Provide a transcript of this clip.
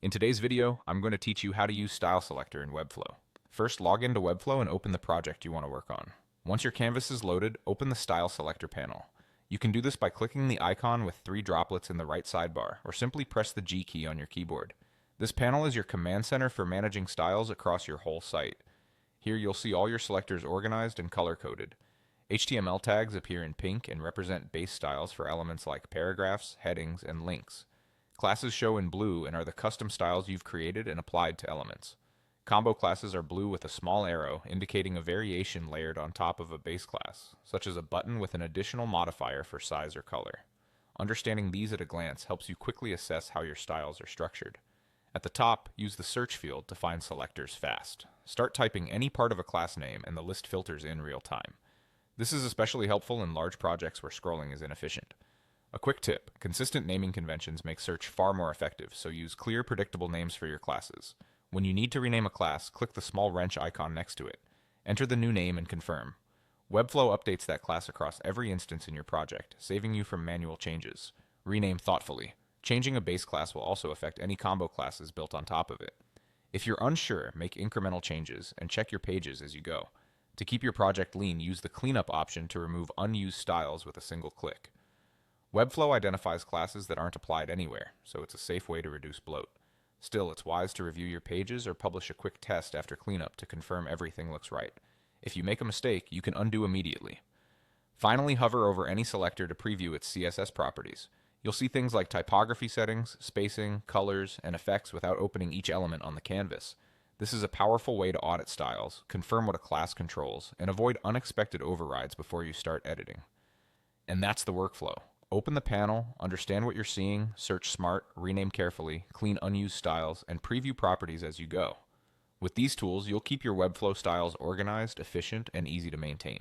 In today's video, I'm going to teach you how to use Style Selector in Webflow. First, log into Webflow and open the project you want to work on. Once your canvas is loaded, open the Style Selector panel. You can do this by clicking the icon with 3 droplets in the right sidebar, or simply press the G key on your keyboard. This panel is your command center for managing styles across your whole site. Here you'll see all your selectors organized and color-coded. HTML tags appear in pink and represent base styles for elements like paragraphs, headings, and links. Classes show in blue and are the custom styles you've created and applied to elements. Combo classes are blue with a small arrow indicating a variation layered on top of a base class, such as a button with an additional modifier for size or color. Understanding these at a glance helps you quickly assess how your styles are structured. At the top, use the search field to find selectors fast. Start typing any part of a class name and the list filters in real time. This is especially helpful in large projects where scrolling is inefficient. A quick tip: consistent naming conventions make search far more effective, so use clear, predictable names for your classes. When you need to rename a class, click the small wrench icon next to it. Enter the new name and confirm. Webflow updates that class across every instance in your project, saving you from manual changes. Rename thoughtfully. Changing a base class will also affect any combo classes built on top of it. If you're unsure, make incremental changes and check your pages as you go. To keep your project lean, use the cleanup option to remove unused styles with a single click. Webflow identifies classes that aren't applied anywhere, so it's a safe way to reduce bloat. Still, it's wise to review your pages or publish a quick test after cleanup to confirm everything looks right. If you make a mistake, you can undo immediately. Finally, hover over any selector to preview its CSS properties. You'll see things like typography settings, spacing, colors, and effects without opening each element on the canvas. This is a powerful way to audit styles, confirm what a class controls, and avoid unexpected overrides before you start editing. And that's the workflow. Open the panel, understand what you're seeing, search smart, rename carefully, clean unused styles, and preview properties as you go. With these tools, you'll keep your Webflow styles organized, efficient, and easy to maintain.